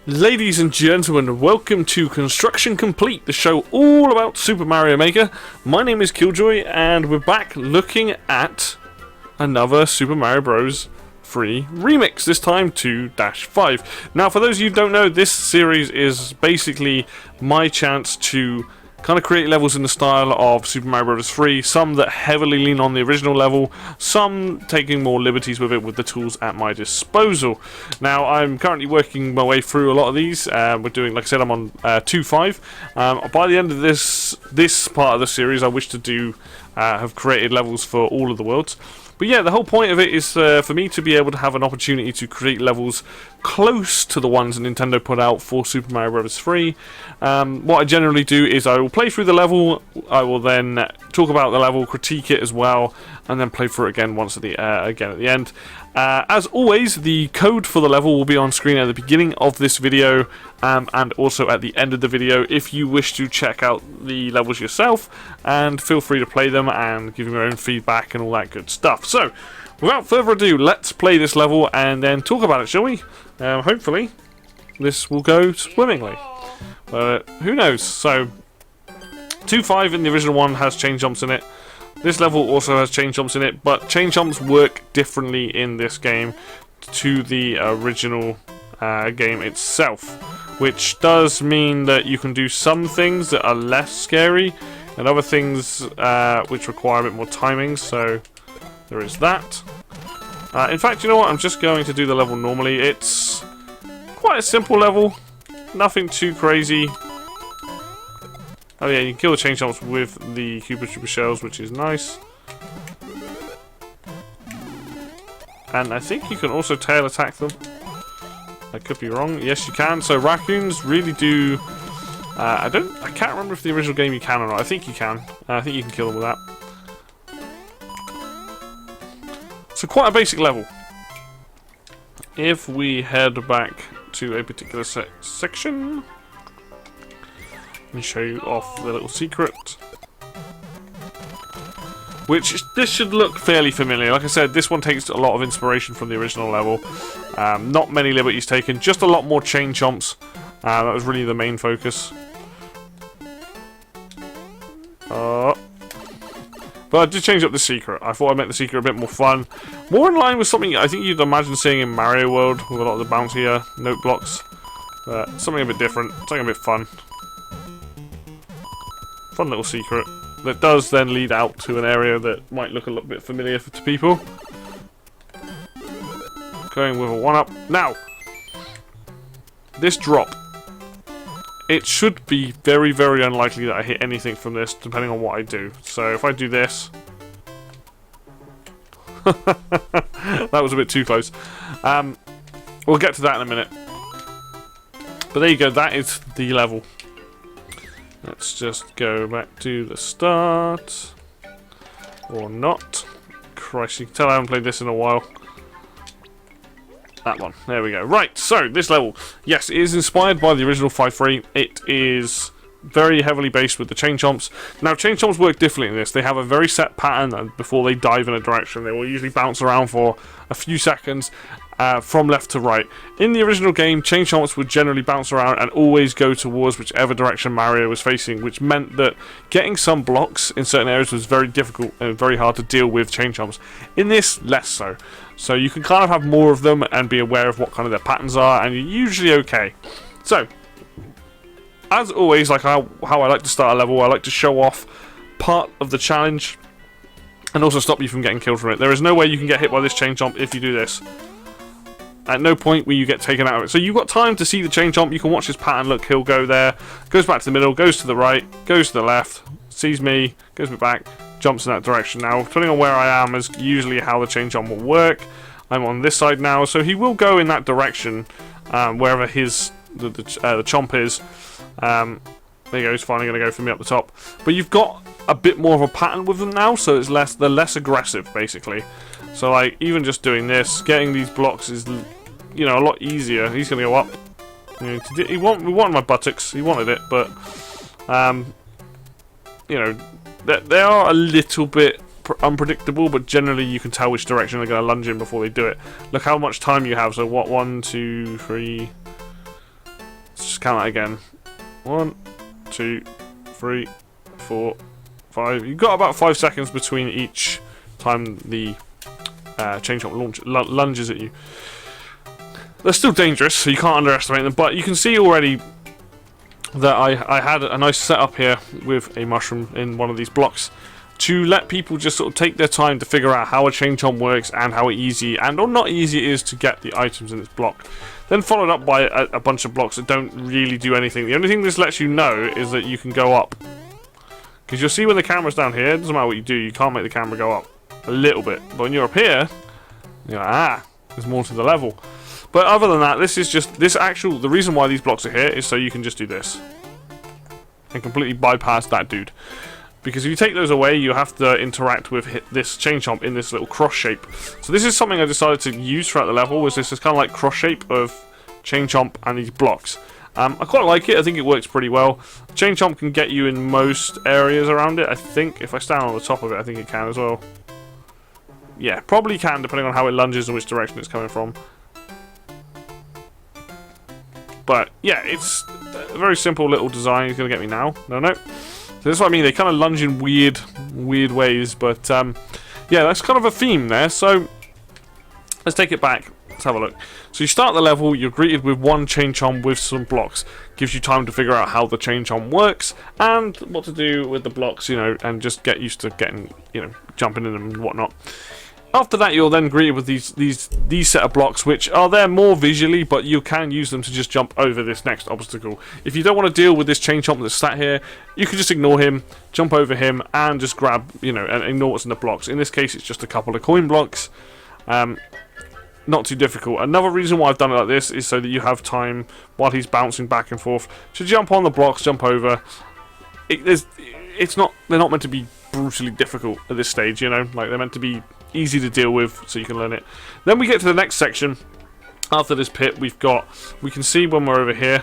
Ladies and gentlemen, welcome to Construction Complete, the show all about Super Mario Maker. My name is Killjoy, and we're back looking at another Super Mario Bros. 3 remix, this time 2-5. Now, for those of you who don't know, this series is basically my chance to kind of create levels in the style of Super Mario Bros. 3, some that heavily lean on the original level, some taking more liberties with it with the tools at my disposal. Now, I'm currently working my way through a lot of these. We're doing, like I said, I'm on 2-5. By the end of this part of the series, I wish to do have created levels for all of the worlds. But yeah, the whole point of it is for me to be able to have an opportunity to create levels close to the ones Nintendo put out for Super Mario Bros. 3. What I generally do is I will play through the level, I will then talk about the level, critique it as well, and then play through it again once at the end. As always, the code for the level will be on screen at the beginning of this video and also at the end of the video if you wish to check out the levels yourself, and feel free to play them and give me your own feedback and all that good stuff. So, without further ado, let's play this level and then talk about it, shall we? Hopefully, this will go swimmingly. Who knows? So, 2-5 in the original one has chain jumps in it. This level also has chain jumps in it, but chain jumps work differently in this game to the original game itself, which does mean that you can do some things that are less scary and other things which require a bit more timing, so there is that. In fact, you know what? I'm just going to do the level normally. It's quite a simple level, nothing too crazy. Oh yeah, you can kill the chain jumps with the Koopa Troopa shells, which is nice. And I think you can also tail attack them. I could be wrong. Yes, you can. So raccoons really do. I can't remember if the original game you can or not. I think you can. I think you can kill them with that. So quite a basic level. If we head back to a particular section. Let me show you off the little secret. Which, this should look fairly familiar. Like I said, this one takes a lot of inspiration from the original level. Not many liberties taken, just a lot more chain chomps. That was really the main focus. But I did change up the secret. I thought I'd make the secret a bit more fun. More in line with something I think you'd imagine seeing in Mario World, with a lot of the bouncy note blocks. Something a bit different, something a bit fun. Fun little secret that does then lead out to an area that might look a little bit familiar to people. Going with a 1-up. Now, this drop. It should be very, very unlikely that I hit anything from this, depending on what I do. So if I do this... that was a bit too close. We'll get to that in a minute. But there you go, that is the level. Let's just go back to the start. Or not. Christ, you can tell I haven't played this in a while. That one. There we go. Right, so this level. Yes, it is inspired by the original 5-3. It is very heavily based with the chain chomps. Now, chain chomps work differently in this. They have a very set pattern, and before they dive in a direction, they will usually bounce around for a few seconds. From left to right. In the original game, chain chomps would generally bounce around and always go towards whichever direction Mario was facing, which meant that getting some blocks in certain areas was very difficult and very hard to deal with chain chomps. In this, less so. So you can kind of have more of them and be aware of what kind of their patterns are, and you're usually okay. So, as always, like how I like to start a level, I like to show off part of the challenge and also stop you from getting killed from it. There is no way you can get hit by this chain chomp if you do this. At no point will you get taken out of it. So you've got time to see the chain chomp. You can watch his pattern. Look, he'll go there, goes back to the middle, goes to the right, goes to the left, sees me, goes back, jumps in that direction. Now, depending on where I am is usually how the chain chomp will work. I'm on this side now, so he will go in that direction wherever the chomp is. There you go. He's finally going to go for me up the top. But you've got a bit more of a pattern with them now, so it's they're less aggressive, basically. So, like, even just doing this, getting these blocks is, you know, a lot easier. He's going to go up. You know, we wanted my buttocks. He wanted it, but, you know, they are a little bit unpredictable, but generally you can tell which direction they're going to lunge in before they do it. Look how much time you have. So, what, 1, 2, 3... just count that again. 1, 2, 3, 4, 5. You've got about 5 seconds between each time the Chain Chomp lunges at you. They're still dangerous, so you can't underestimate them, but you can see already that I had a nice setup here with a mushroom in one of these blocks to let people just sort of take their time to figure out how a Chain Chomp works and how easy and or not easy it is to get the items in this block. Then followed up by a bunch of blocks that don't really do anything. The only thing this lets you know is that you can go up. Because you'll see when the camera's down here, it doesn't matter what you do, you can't make the camera go up a little bit. But when you're up here, you're like, there's more to the level. But other than that, this is just, the reason why these blocks are here is so you can just do this. And completely bypass that dude. Because if you take those away, you have to interact with this Chain Chomp in this little cross shape. So this is something I decided to use throughout the level, was this is kind of like cross shape of Chain Chomp and these blocks. I quite like it, I think it works pretty well. Chain Chomp can get you in most areas around it, I think. If I stand on the top of it, I think it can as well. Yeah, probably can, depending on how it lunges and which direction it's coming from. But, yeah, it's a very simple little design. He's going to get me now. No. So that's what I mean, they kind of lunge in weird ways, but yeah, that's kind of a theme there. So let's take it back. Let's have a look. So you start the level, you're greeted with one Chain Chomp with some blocks. Gives you time to figure out how the Chain Chomp works and what to do with the blocks, you know, and just get used to getting, you know, jumping in them and whatnot. After that, you're then greeted with these set of blocks, which are there more visually, but you can use them to just jump over this next obstacle. If you don't want to deal with this Chain Chomp that's sat here, you can just ignore him, jump over him, and just grab, you know, and ignore what's in the blocks. In this case, it's just a couple of coin blocks. Not too difficult. Another reason why I've done it like this is so that you have time while he's bouncing back and forth to jump on the blocks, jump over. They're not meant to be brutally difficult at this stage, you know, like they're meant to be easy to deal with so you can learn it. Then we get to the next section. After this pit, we can see when we're over here,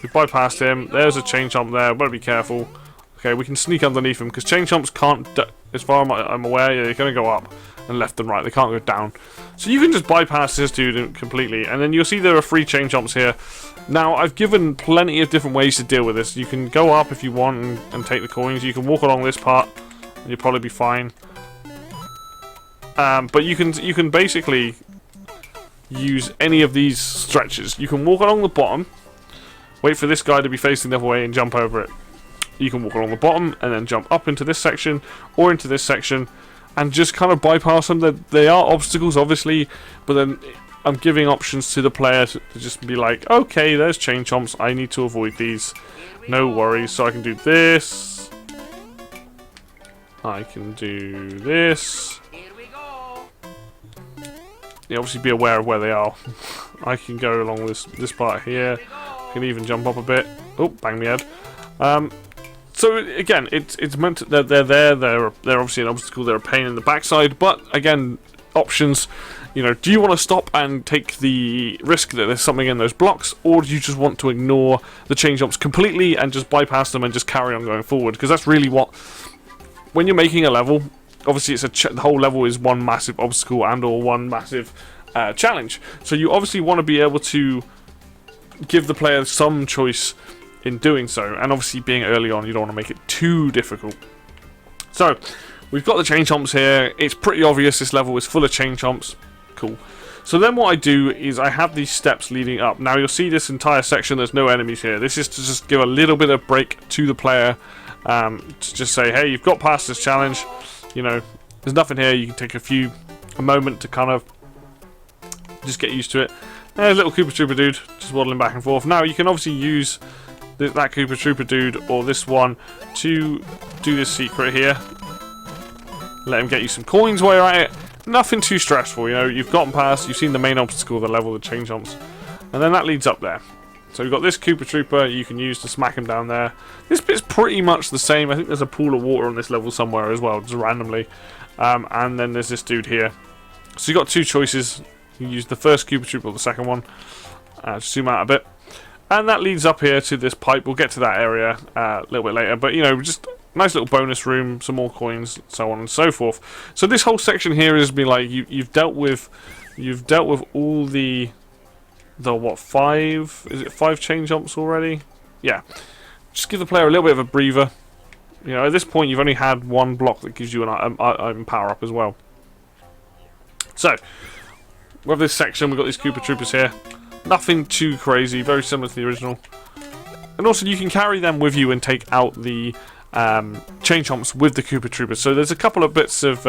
we bypassed him. There's a Chain Chomp there, better be careful. Okay, we can sneak underneath him because Chain Chomps can't, as far as I'm aware, yeah, they're going to go up and left and right, they can't go down. So you can just bypass this dude completely, and then you'll see there are 3 Chain Chomps here. Now, I've given plenty of different ways to deal with this. You can go up if you want and take the coins. You can walk along this part and you'll probably be fine. But you can basically use any of these stretches. You can walk along the bottom, wait for this guy to be facing the other way and jump over it. You can walk along the bottom and then jump up into this section or into this section and just kind of bypass them. They are obstacles, obviously, but then I'm giving options to the player to just be like, okay, there's Chain Chomps, I need to avoid these. No worries, so I can do this. I can do this. Yeah, obviously be aware of where they are. I can go along this part here. I can even jump up a bit. Oh, bang me head. So again, it's meant to, they're there. They're obviously an obstacle. They're a pain in the backside. But again, options. You know, do you want to stop and take the risk that there's something in those blocks, or do you just want to ignore the Chain Chomps completely and just bypass them and just carry on going forward? Because that's really what, when you're making a level, obviously it's the whole level is one massive obstacle and or one massive challenge. So you obviously want to be able to give the player some choice in doing so, and obviously being early on, you don't want to make it too difficult. So we've got the Chain Chomps here. It's pretty obvious this level is full of Chain Chomps. Cool. So then what I do is I have these steps leading up. Now you'll see this entire section, there's no enemies here. This is to just give a little bit of break to the player, to just say, hey, you've got past this challenge, you know, there's nothing here. You can take a moment to kind of just get used to it. There's a little Koopa Troopa dude just waddling back and forth. Now you can obviously use that Koopa Troopa dude or this one to do this secret here. Let him get you some coins while you're at it. Nothing too stressful, you know, you've gotten past, you've seen the main obstacle of the level, the Chain Chomps, and then that leads up there. So we've got this Koopa Troopa you can use to smack him down there. This bit's pretty much the same. I think there's a pool of water on this level somewhere as well, just randomly. And then there's this dude here. So you've got 2 choices. You can use the first Koopa Troopa or the second one. Just zoom out a bit. And that leads up here to this pipe. We'll get to that area a little bit later. But, you know, just nice little bonus room, some more coins, so on and so forth. So this whole section here has been like, you've dealt with all the the, what, 5? Is it 5 chain jumps already? Yeah. Just give the player a little bit of a breather. You know, at this point, you've only had one block that gives you an item power up as well. So, we have this section. We've got these Koopa Troopers here. Nothing too crazy. Very similar to the original. And also, you can carry them with you and take out the chain chomps with the Koopa Troopers. So there's a couple of bits of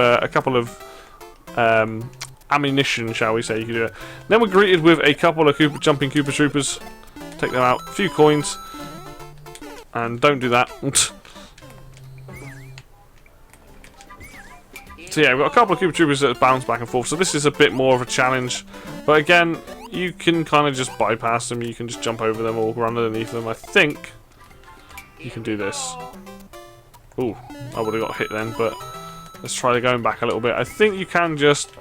ammunition, shall we say? You can do it. Then we're greeted with a couple of jumping Koopa Troopers. Take them out. A few coins. And don't do that. So yeah, we've got a couple of Koopa Troopers that bounce back and forth. So this is a bit more of a challenge. But again, you can kind of just bypass them. You can just jump over them or run underneath them. I think you can do this. Ooh, I would have got hit then, but let's try going back a little bit. I think you can just...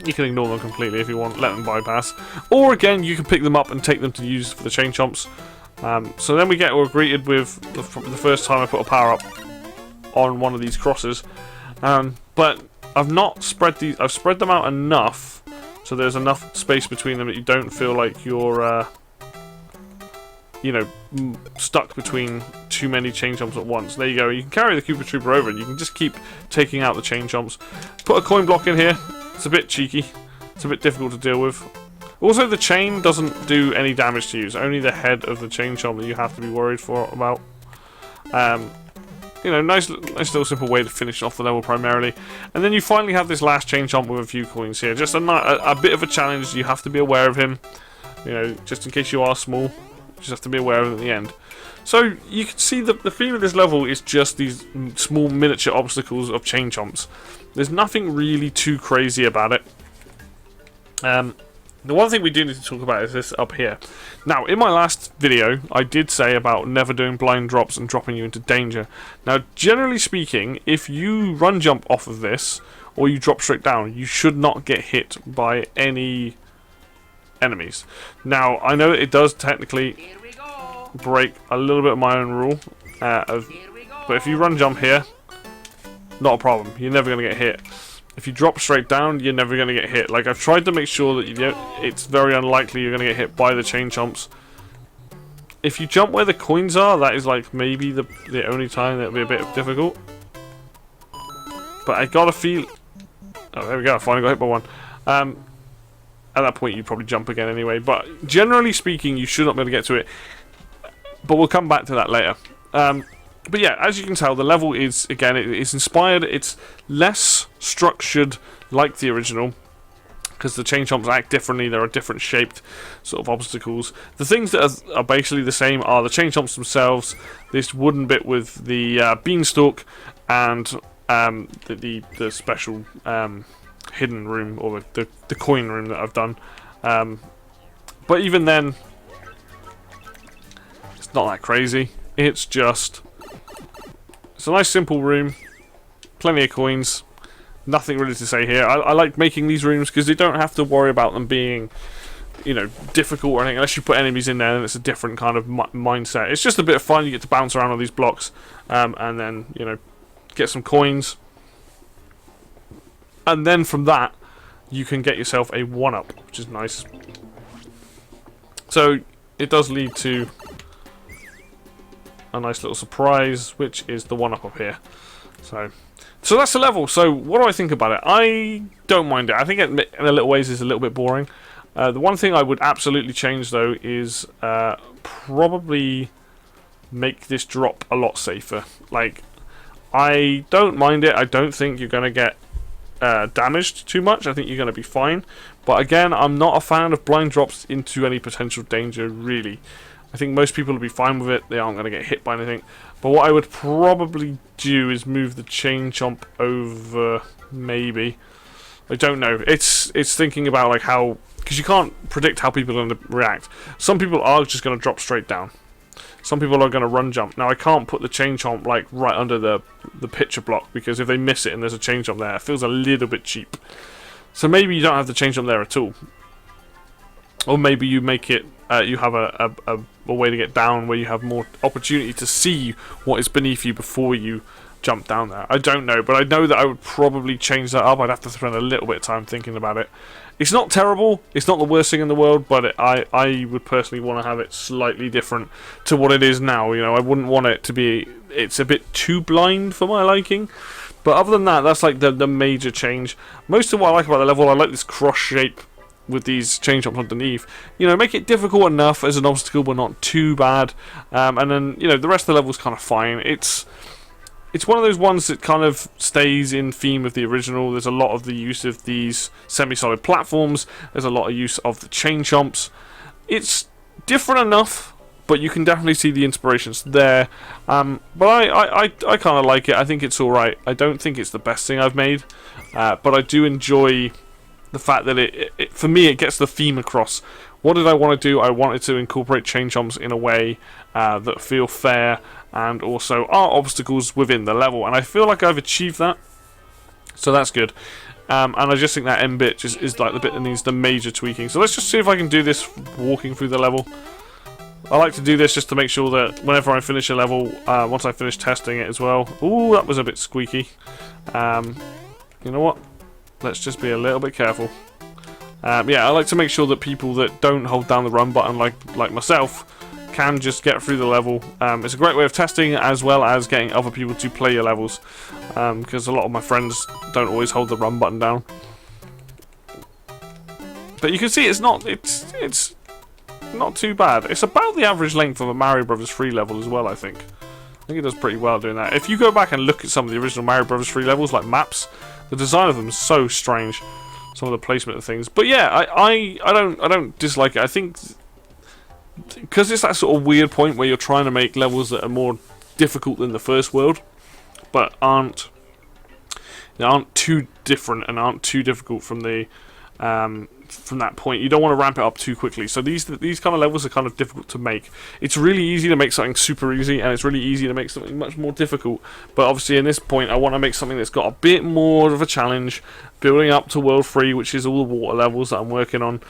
You can ignore them completely if you want, let them bypass. Or again, you can pick them up and take them to use for the chain chomps. So then we're greeted with the first time I put a power up on one of these crosses. But I've not spread these, I've spread them out enough so there's enough space between them that you don't feel like you're you know, stuck between too many chain chomps at once. There you go. You can carry the Koopa Trooper over and you can just keep taking out the chain chomps. Put a coin block in here. It's a bit cheeky. It's a bit difficult to deal with. Also, the chain doesn't do any damage to you. It's only the head of the chain chomp that you have to be worried about. You know, nice little simple way to finish off the level primarily. And then you finally have this last chain chomp with a few coins here. Just a bit of a challenge. You have to be aware of him. You know, just in case you are small. You just have to be aware of it at the end. So you can see the theme of this level is just these small miniature obstacles of chain chomps. There's nothing really too crazy about it. The one thing we do need to talk about is this up here. Now, in my last video, I did say about never doing blind drops and dropping you into danger. Now, generally speaking, if you run jump off of this, or you drop straight down, you should not get hit by any enemies. Now, I know it does technically break a little bit of my own rule, but if you run jump here, not a problem. You're never going to get hit. If you drop straight down, you're never going to get hit. Like, I've tried to make sure that it's very unlikely you're going to get hit by the chain chomps. If you jump where the coins are, that is like maybe the only time that'll be a bit difficult. But I got a feel... Oh, there we go. I finally got hit by one. At that point, you probably jump again anyway. But generally speaking, you should not be able to get to it. But we'll come back to that later. But yeah, as you can tell, the level is, again, it's inspired. It's less structured like the original, because the chain chomps act differently. There are different shaped sort of obstacles. The things that are basically the same are the chain chomps themselves, this wooden bit with the beanstalk, and the special hidden room, or the coin room that I've done. But even then, it's not that crazy. It's just... It's a nice simple room, plenty of coins, nothing really to say here. I like making these rooms because you don't have to worry about them being, you know, difficult or anything, unless you put enemies in there and it's a different kind of mindset. It's just a bit of fun. You get to bounce around on these blocks and then, you know, get some coins. And then from that, you can get yourself a 1-up, which is nice. So it does lead to a nice little surprise, which is the 1-up up here. So that's the level. So what do I think about it? I don't mind it. I think it, in a little ways, is a little bit boring. The one thing I would absolutely change, though, is probably make this drop a lot safer. Like, I don't mind it. I don't think you're going to get damaged too much. I think you're going to be fine. But again, I'm not a fan of blind drops into any potential danger, really. I think most people will be fine with it. They aren't going to get hit by anything. But what I would probably do is move the chain chomp over, maybe. I don't know. It's thinking about like how... Because you can't predict how people are going to react. Some people are just going to drop straight down. Some people are going to run jump. Now, I can't put the chain chomp like right under the picture block, because if they miss it and there's a chain chomp there, it feels a little bit cheap. So maybe you don't have the chain chomp there at all. Or maybe you make it... you have a way to get down where you have more opportunity to see what is beneath you before you jump down there. I don't know, but I know that I would probably change that up. I'd have to spend a little bit of time thinking about it. It's not terrible, it's not the worst thing in the world, but I would personally want to have it slightly different to what it is now. You know, I wouldn't want it to be, it's a bit too blind for my liking. But other than that, that's like the major change. Most of what I like about the level, I like this cross shape with these chain chomps underneath. You know, make it difficult enough as an obstacle, but not too bad. And then, you know, the rest of the level's kind of fine. It's one of those ones that kind of stays in theme of the original. There's a lot of the use of these semi-solid platforms. There's a lot of use of the chain chomps. It's different enough, but you can definitely see the inspirations there. But I kind of like it. I think it's alright. I don't think it's the best thing I've made, but I do enjoy the fact that it for me, it gets the theme across. What did I want to do? I wanted to incorporate chain chomps in a way that feel fair and also are obstacles within the level, and I feel like I've achieved that, so that's good. And I just think that end bit is like the bit that needs the major tweaking. So let's just see if I can do this walking through the level. I like to do this just to make sure that whenever I finish a level, once I finish testing it as well. Ooh, that was a bit squeaky. You know what? Let's just be a little bit careful. Yeah, I like to make sure that people that don't hold down the run button like myself can just get through the level. It's a great way of testing as well as getting other people to play your levels, because a lot of my friends don't always hold the run button down. But you can see it's not too bad. It's about the average length of a Mario Bros. 3 level as well, I think. I think it does pretty well doing that. If you go back and look at some of the original Mario Bros. 3 levels, like maps, the design of them is so strange. Some of the placement of things. But yeah, I don't dislike it. I think because it's that sort of weird point where you're trying to make levels that are more difficult than the first world, but aren't too different and aren't too difficult from the from that point. You don't want to ramp it up too quickly. So these kind of levels are kind of difficult to make. It's really easy to make something super easy, and it's really easy to make something much more difficult. But obviously in this point I want to make something that's got a bit more of a challenge, building up to World 3, which is all the water levels that I'm working on.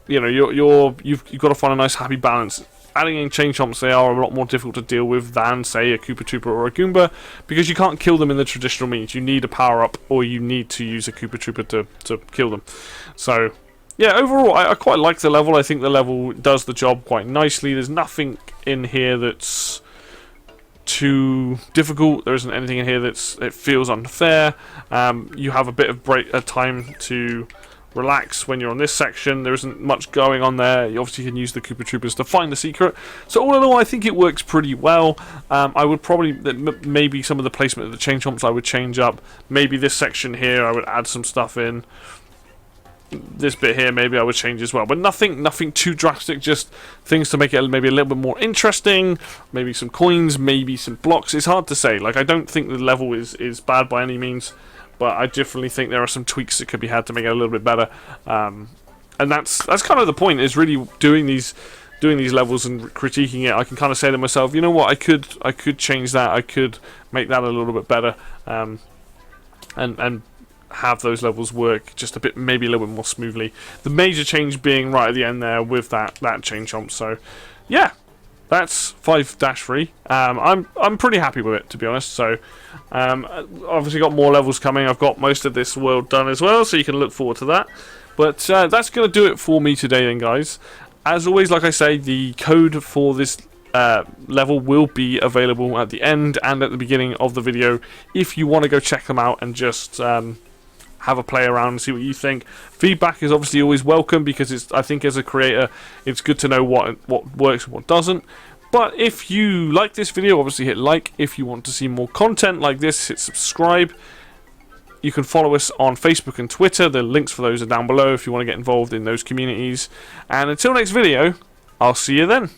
You know, you've got to find a nice happy balance. Adding in chain chomps, they are a lot more difficult to deal with than, say, a Koopa Troopa or a Goomba, because you can't kill them in the traditional means. You need a power-up, or you need to use a Koopa Troopa to kill them. So, yeah, overall, I quite like the level. I think the level does the job quite nicely. There's nothing in here that's too difficult. There isn't anything in here it feels unfair. You have a bit of time to relax when you're on this section. There isn't much going on there. You obviously can use the Koopa Troopas to find the secret. So all in all, I think it works pretty well. I would probably, maybe some of the placement of the chain chomps I would change up. Maybe this section here I would add some stuff in. This bit here maybe I would change as well, but nothing too drastic, just things to make it maybe a little bit more interesting, maybe some coins, maybe some blocks. It's hard to say. Like, I don't think the level is bad by any means, but I definitely think there are some tweaks that could be had to make it a little bit better. And that's kind of the point, is really doing these levels and critiquing it. I can kind of say to myself, you know what, I could change that, I could make that a little bit better, and have those levels work just a bit, maybe a little bit more smoothly. The major change being right at the end there with that chain chomp. So yeah, that's 5-3. I'm pretty happy with it, to be honest. So obviously got more levels coming. I've got most of this world done as well, so you can look forward to that. But that's going to do it for me today then, guys. As always, like I say, the code for this level will be available at the end and at the beginning of the video if you want to go check them out and just have a play around and see what you think. Feedback is obviously always welcome, because I think as a creator it's good to know what works and what doesn't. But if you like this video, obviously hit like. If you want to see more content like this, hit subscribe. You can follow us on Facebook and Twitter. The links for those are down below if you want to get involved in those communities. And until next video, I'll see you then.